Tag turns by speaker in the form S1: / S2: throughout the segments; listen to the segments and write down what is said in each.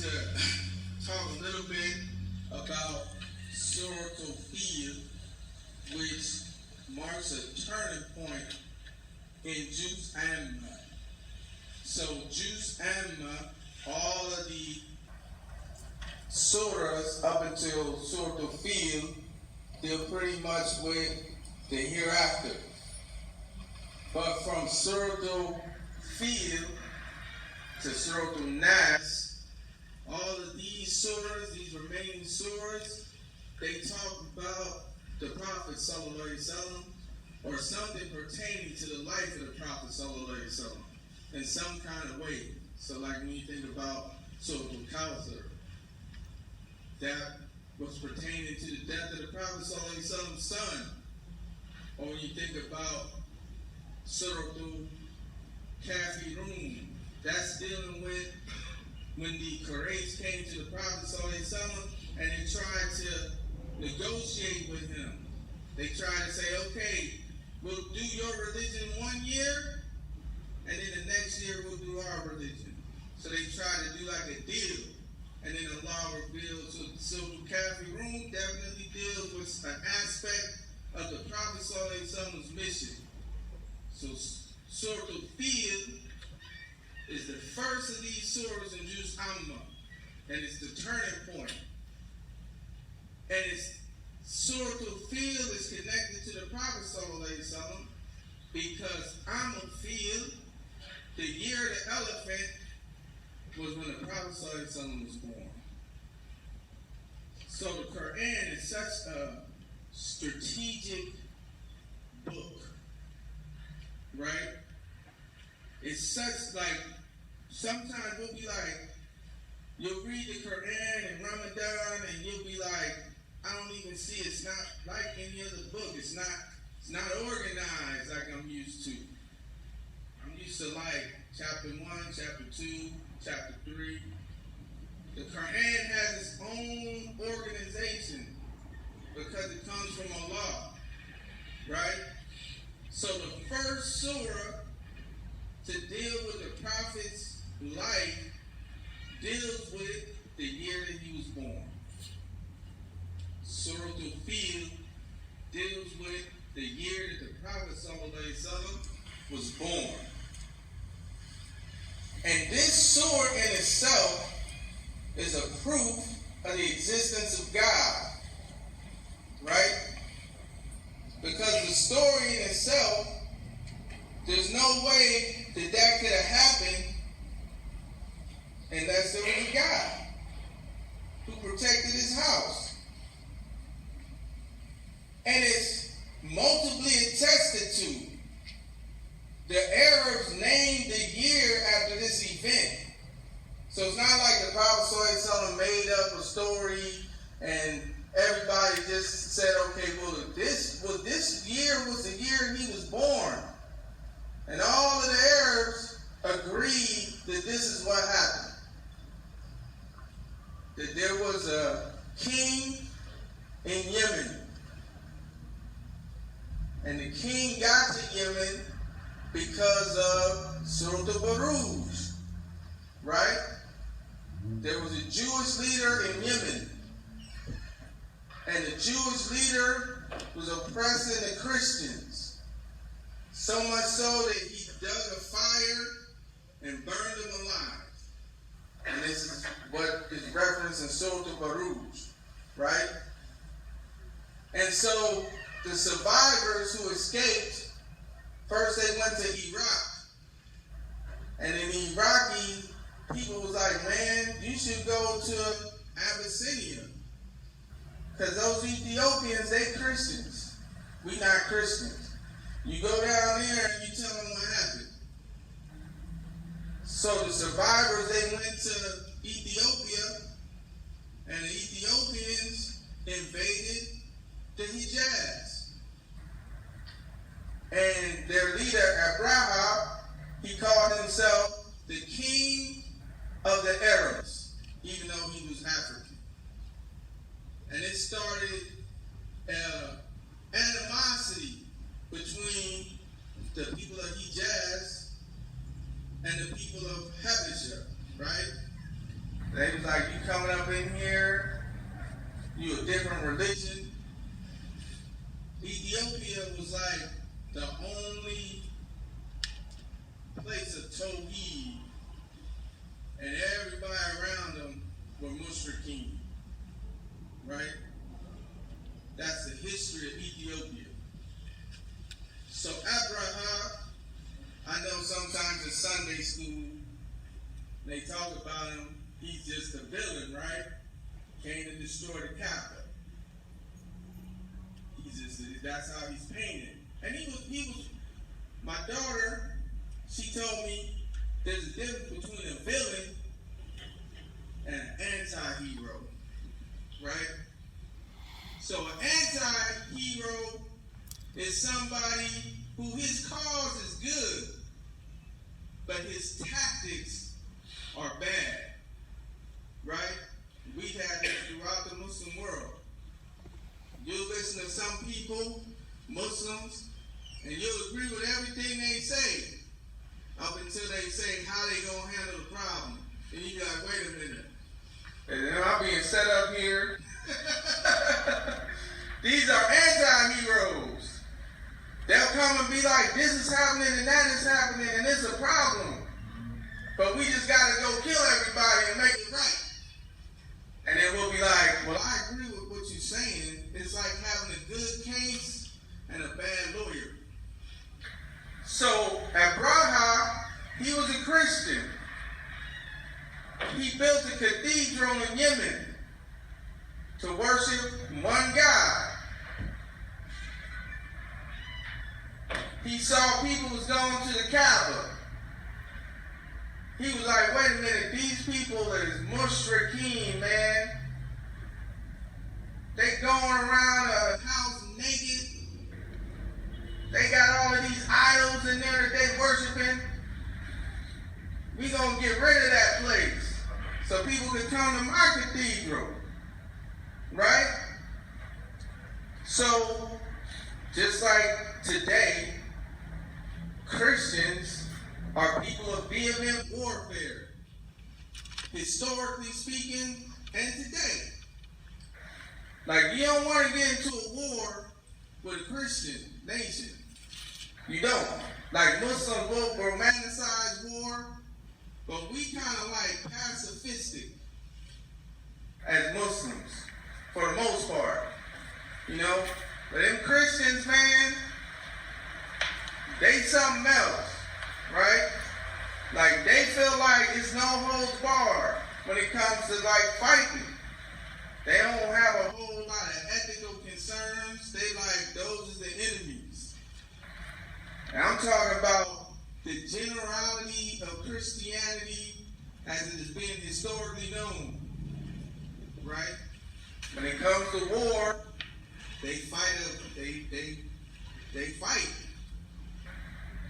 S1: to talk a little bit about historical field, which marks a turning point in Jews and So Jews and all of the surahs up until Surah Field, they're pretty much with the hereafter. But from Surah Field to Surah Nas, all of these surahs, these remaining surahs, they talk about the Prophet Sallallahu Alaihi Wasallam or something pertaining to the life of the Prophet Sallallahu Alaihi Wasallam in some kind of way. So like when you think about Surah Al-Kawthar, that was pertaining to the death of the Prophet Sallallahu Alaihi Wasallam's son. Or when you think about Surah Al-Kafirun, that's dealing with when the Quraysh came to the Prophet Sallallahu Alaihi Wasallam and they tried to negotiate with him. They tried to say, okay, we'll do your religion 1 year, and then the next year we'll do our religion. So they tried to do like a deal. And then Allah revealed, so Kafirun definitely deals with an aspect of the Prophet Sallallahu Alaihi Wasallam's mission. So Surah Al-Fil is the first of these surahs in Juz Amma, and it's the turning point. And it's Surah Al-Fil is connected to the Prophet Sallallahu Alaihi Wasallam because Am-Fil, the year of the elephant, was when the Prophet Sallallahu Alaihi Wasallam was born. So the Quran is such a strategic book, right? It's such like, sometimes we'll be like, you'll read the Quran in Ramadan and you'll be like, I don't even see, it's not like any other book. It's not organized like I'm used to. I'm used to like chapter 1, chapter 2, chapter 3. The Quran has its own organization because it comes from Allah, right? So the first surah to deal with the Prophet's life deals with the year that he was born. Surah Al-Fil deals with the year that the Prophet ﷺ was born. And this surah in itself is a proof of the existence of God, right? Because the story in itself, there's no way that could have happened unless there was a God who protected his house. And it's multiply attested to. The Arabs named the year after this event. So it's not like the Prophet ﷺ made up a story and everybody just said, okay, well, this year was the year he was born. And all of the Arabs agreed that this is what happened. That there was a king in Yemen. And the king got to Yemen because of Surah Al-Buruj, right? There was a Jewish leader in Yemen. And the Jewish leader was oppressing the Christians. So much so that he dug a fire and burned them alive. And this is what is referenced in Surah Al-Buruj, right? And so the survivors who escaped, first they went to Iraq. And then the Iraqi people was like, man, you should go to Abyssinia. Because those Ethiopians, they Christians. We not Christians. You go down there and you tell them what happened. So the survivors, they went to Ethiopia, and the Ethiopians invaded the Hijaz. And their leader, Abraha, he called himself the king of the Arabs, even though he was African. And it started animosity between the people of Hijaz and the people of Habasha, right? They was like, you coming up in here, you a different religion. Ethiopia was like the only place of Tawheed, and everybody around them were Mushrikeen, right? That's the history of Ethiopia. So Abraham, I know sometimes in Sunday school, they talk about him, he's just a villain, right? Came to destroy the capital. That's how he's painted. And he was, my daughter, she told me there's a difference between a villain and an anti-hero, right? So an anti-hero is somebody who his cause is good, but his tactics are bad, right? We've had this throughout the Muslim world. You'll listen to some people, Muslims, and you'll agree with everything they say up until they say how they gonna handle the problem. And you be like, wait a minute. And then I'm being set up here. These are anti-heroes. They'll come and be like, this is happening and that is happening and it's a problem. But we just gotta go kill everybody and make it right. And then we'll be like, well, I agree with what you're saying. It's like having a good case and a bad lawyer. So Abraham, he was a Christian. He built a cathedral in Yemen to worship one God. He saw people was going to the Kaaba. He was like, wait a minute, these people is mushrikeen, man. They going around a house naked. They got all of these idols in there that they worshiping. We gonna get rid of that place so people can come to my cathedral, right? So, just like today, Christians are people of vehement warfare, historically speaking, and today. Like, you don't want to get into a war with a Christian nation. You don't. Like, Muslims will romanticize war, but we kind of like pacifistic as Muslims, for the most part. You know? But them Christians, man, they something else, right? Like, they feel like it's no holds barred when it comes to, like, fighting. They don't have a whole lot of ethical concerns. They like, those is the enemies. And I'm talking about the generality of Christianity as it has been historically known, right? When it comes to war, they fight. They fight.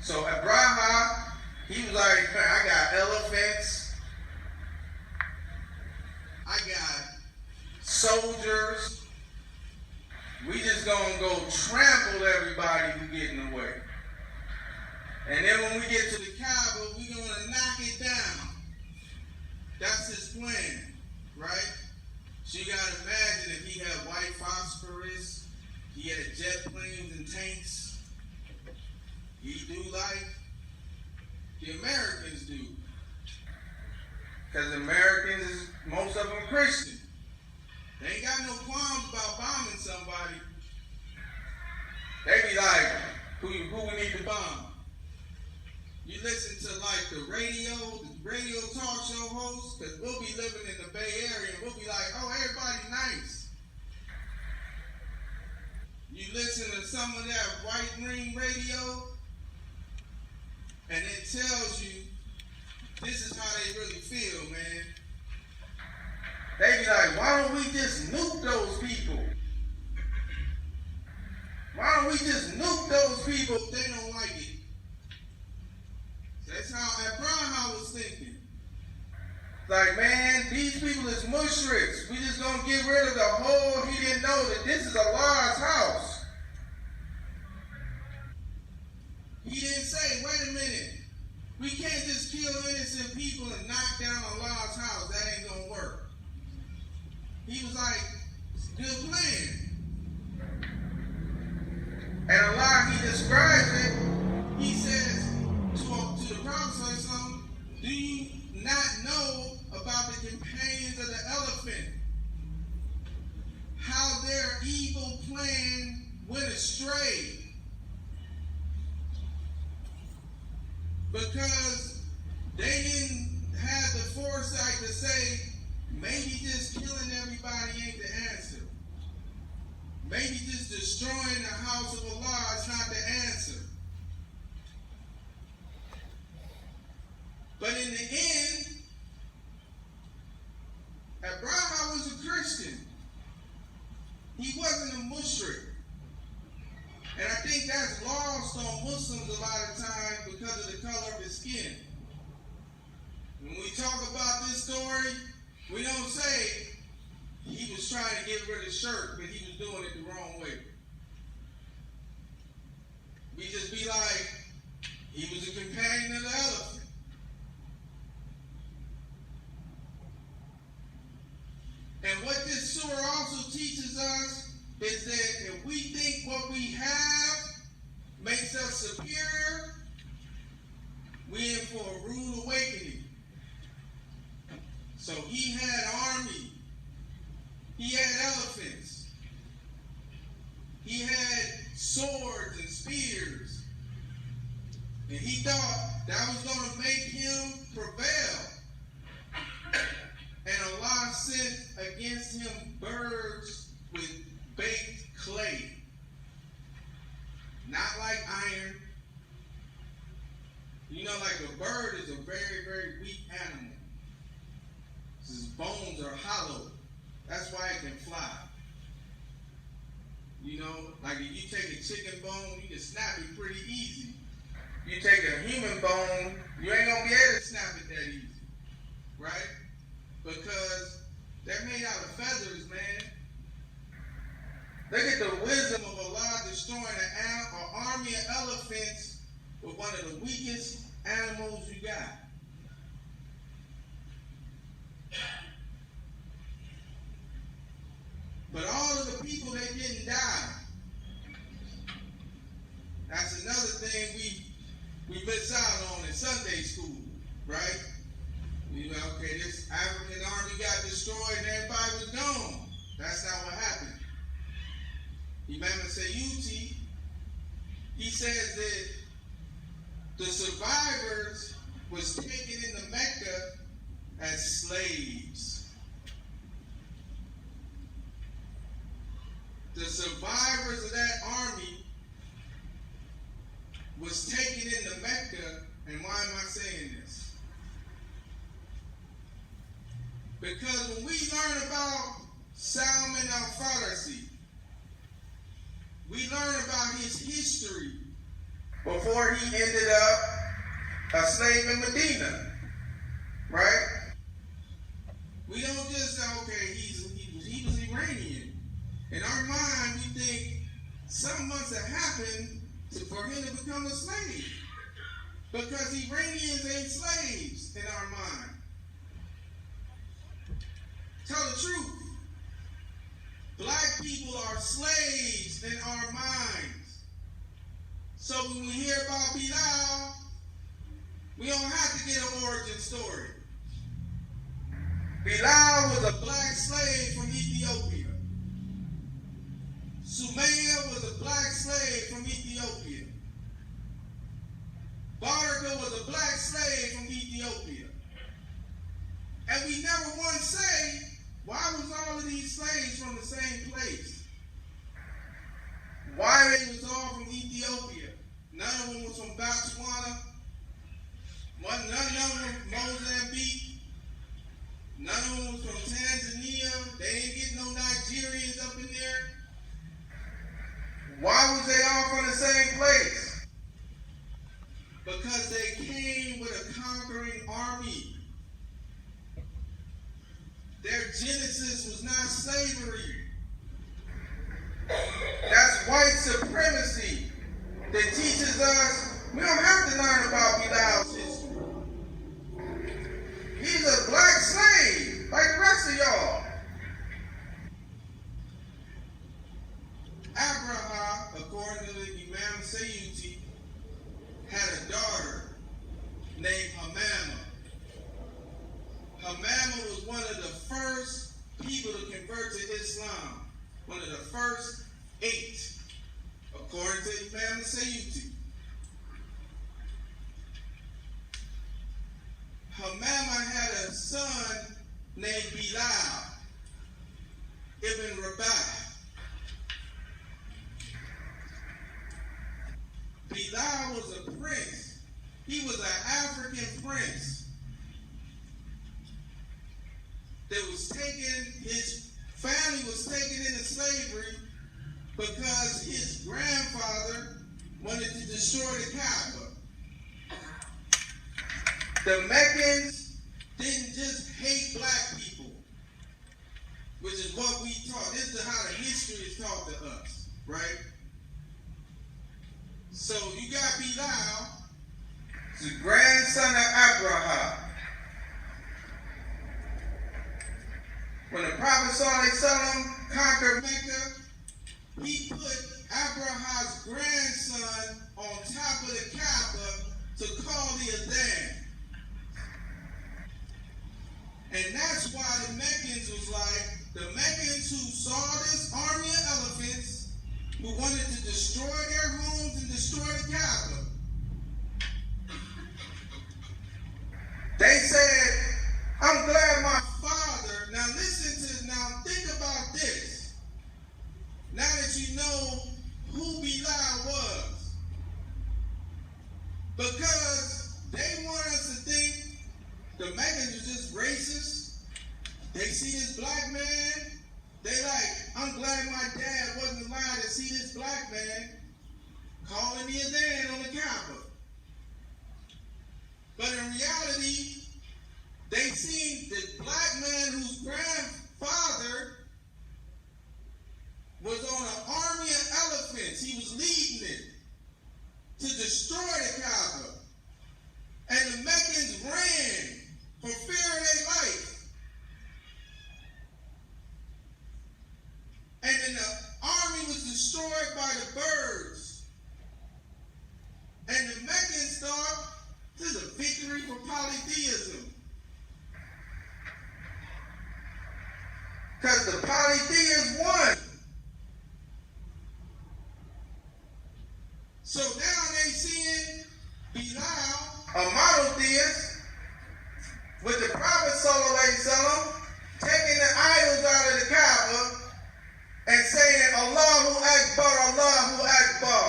S1: So Abraham, he was like, I got elephants. I got soldiers. We just gonna go trample everybody who get in the way. And then when we get to the Kaaba, we gonna knock it down. That's his plan, right? So you gotta imagine if he had white phosphorus, he had jet planes and tanks. He do like the Americans do. Because Americans, most of them Christian. They ain't got no qualms about bombing somebody. They be like, who we need to bomb? You listen to like the radio talk show hosts, because we'll be living in the Bay Area and we'll be like, oh, everybody nice. You listen to some of that white ring radio, and it tells you this is how they really feel, man. They be like, why don't we just nuke those people? Why don't we just nuke those people if they don't like it? That's how Abraham was thinking. Like, man, these people is mushriks. We just gonna get rid of the whole, he didn't know that this is Allah's house. He didn't say, wait a minute, we can't just kill innocent people and knock down Allah's house. That ain't gonna work. he was like, good plan. And Allah, he describes it, he says to the Prophet, do you not know about the companions of the elephant? How their evil plan went astray. Because they didn't have the foresight to say, maybe just killing everybody ain't the answer. Maybe just destroying the house of Allah is not the answer. But in the end, Abraham was a Christian. He wasn't a mushrik. And I think that's lost on Muslims a lot of times because of the color of his skin. When we talk about this story, we don't say he was trying to get rid of the shirt, but he was doing it the wrong way. We just be like, he was a companion of the elephant. And what this surah also teaches us is that if we think what we have makes us superior, we're in for a rude awakening. So he had an army. He had elephants. He had swords and spears. And he thought that was going to make him prevail. And Allah sent against him birds with baked clay. Not like iron. You know, like a bird is a very, very weak animal. His bones are hollow. That's why it can fly. You know, like if you take a chicken bone, you can snap it pretty easy. You take a human bone, you ain't gonna be able to snap it that easy. Right? Because they're made out of feathers, man. Look at the wisdom of Allah destroying an army of elephants with one of the weakest animals you got. But all of the people, they didn't die. That's another thing we miss out on in Sunday school, right? You know, okay, this African army got destroyed and everybody was gone. That's not what happened. Imam Sayyuti, he says that the survivors was taken into Mecca as slaves. The survivors of that army was taken into Mecca, and why am I saying this? Because when we learn about Salman al-Farisi, we learn about his history before he ended up a slave in Medina, right? We don't just say, okay, he was Iranian. In our mind, we think something must have happened for him to become a slave. Because Iranians ain't slaves in our mind. Tell the truth. Black people are slaves in our minds. So when we hear about Bilal, we don't have to get an origin story. Bilal was a black slave from Ethiopia. Sumaya was a black slave from Ethiopia. Baraka was a black slave from Ethiopia. And we never once say, why was all of these slaves from the same place? Why they was all from Ethiopia? None of them was from Botswana. None of them from Mozambique. None of them was from Tanzania. They didn't get no Nigerians up in there. Why was they all from the same place? Because they came with a conquering army. Their genesis was not slavery. That's white supremacy that teaches us we don't have to learn about Bilal's history. He's a black slave like the rest of y'all. one of the first people to convert to Islam. One of the first 8, according to Imam Sayyidi. Her mama had a son named Bilal ibn Rabah. Bilal was a prince. He was an African prince that was taken, his family was taken into slavery because his grandfather wanted to destroy the Kaaba. The Meccans didn't just hate black people, which is what we taught. This is how the history is taught to us, right? So you got Bilal, the grandson of Abraham. When the Prophet ﷺ conquered Mecca, he put Abraham's grandson on top of the Kaaba to call the Adhan. And that's why the Meccans was like, the Meccans who saw this army of elephants, who wanted to destroy their homes and destroy the Kaaba, they said, I'm glad my father, now think about this. Now that you know who Bilal was. Because they want us to think the Meccans was just racist. They see this black man, they like, I'm glad my dad wasn't allowed to see this black man calling the Adhan on the Kaaba. But in reality, they seen the black man whose grandfather was on an army of elephants. He was leading it to destroy the Kaaba. And the Meccans ran for fear of their life. And then the army was destroyed by the birds. And the Meccans thought, this is a victory for polytheism. Because the polytheists won. So now they seeing Bilal, a monotheist, with the Prophet ﷺ taking the idols out of the Kaaba and saying, Allahu Akbar, Allahu Akbar.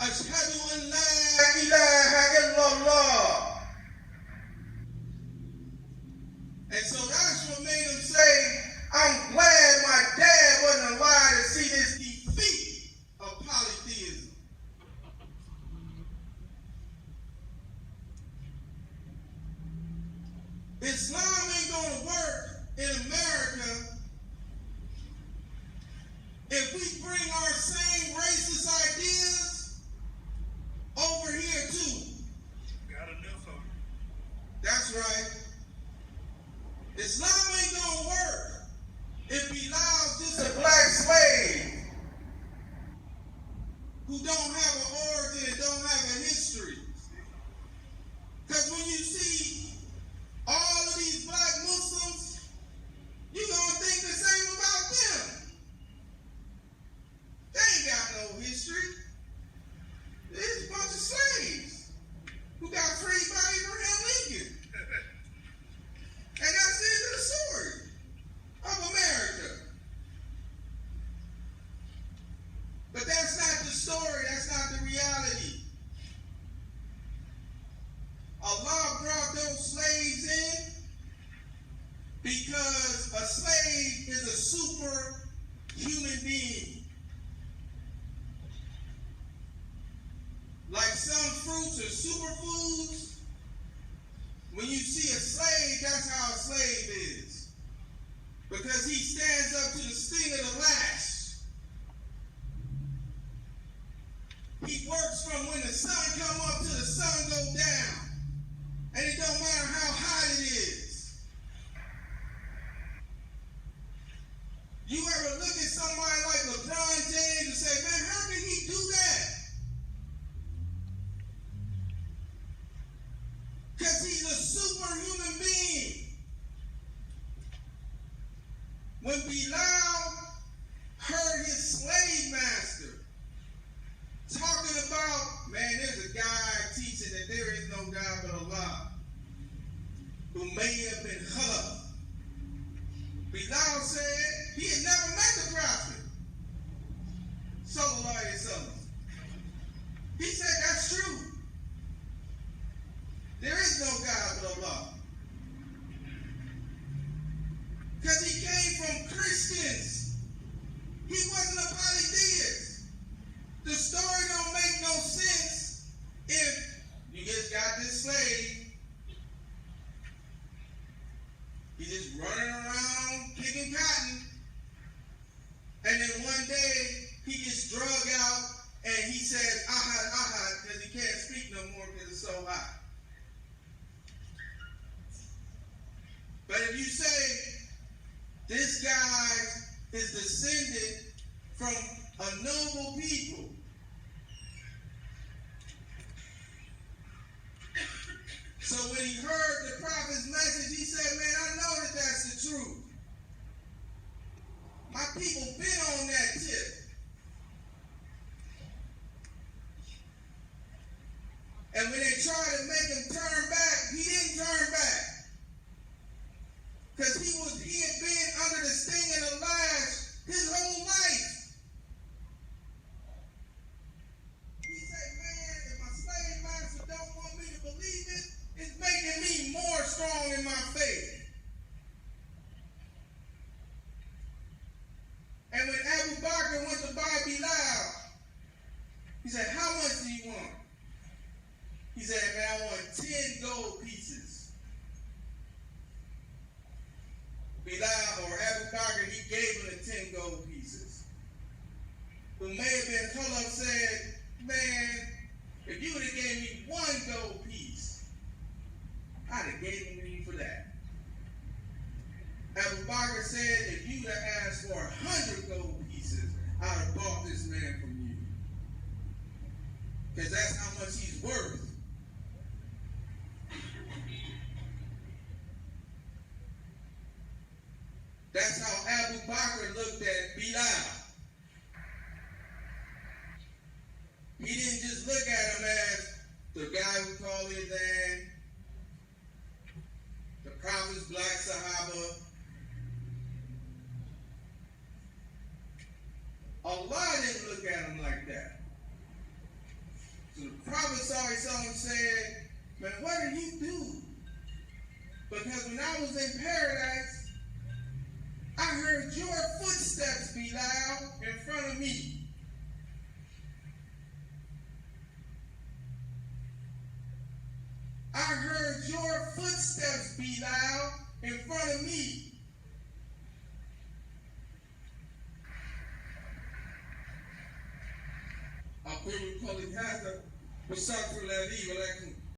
S1: Ashhadu an la ilaha illallah. And so that's what made him say, I'm glad my dad wasn't allowed to see this defeat of polytheism. Islam ain't going to work in America if we bring our same racist ideas over here too.
S2: Got enough of it.
S1: That's right. Islam ain't gonna work if Bilal's just a black slave who don't have an origin and don't have a history. Because when you see all of these black Muslims, you're gonna think the same about them. They ain't got no history. They're a bunch of slaves who got freed by Abraham Lincoln. And that's the end of the story of America. But that's not the story. That's not the reality. Allah brought those slaves in because a slave is a superhuman being. Like some fruits are superfoods. When you see a slave, that's how a slave is. Because he stands up to the sting of the lash. He works from when the sun come up to the sun go down. And it don't matter how hot it is. You ever look at somebody like LeBron James and say, man, how can he do that? superhuman being. When Bilal heard his slave master talking about, man, there's a guy teaching that there is no God but Allah, who made up in Hub. Bilal said he had never met the prophet. Sallallahu Alaihi Wasallam. He said that's true. There is no God but Allah. Because he came from Christians. He wasn't a polytheist. The story don't make no sense if you just got this slave. He's just running around picking cotton. And then one day he gets drug out and he says, ahad, ahad, because he can't speak no more because it's so hot. But if you say this guy is descended from a noble people, so when he heard the prophet's message, he said, man, I know that that's the truth. My people been on that tip. And when they tried to make him turn back, he didn't turn back. Because he had been under the sting of the lash his whole life. He said, man, if my slave master don't want me to believe it, it's making me more strong in my faith. And when Abu Bakr went to buy Bilal, he said, how much do you want? He said, man, I want 10 gold pieces. Bilal, or Abu Bakr, he gave him the 10 gold pieces. Who may have been Khalaf said, man, if you would have gave me 1 gold piece, I'd have given you for that. Abu Bakr said, if you would have asked for 100 gold pieces, I'd have bought this man from you. Because that's how much he's worth. That's how Abu Bakr looked at Bilal. He didn't just look at him as the guy who called his dad, the prophet's black Sahaba. Allah didn't look at him like that. So the prophet saw himself and said, man, what did he do? Because when I was in paradise, I heard your footsteps, Bilal, in front of me. I heard your footsteps, Bilal, in front of me. أقول قولي هذا واستغفر الله لي ولكم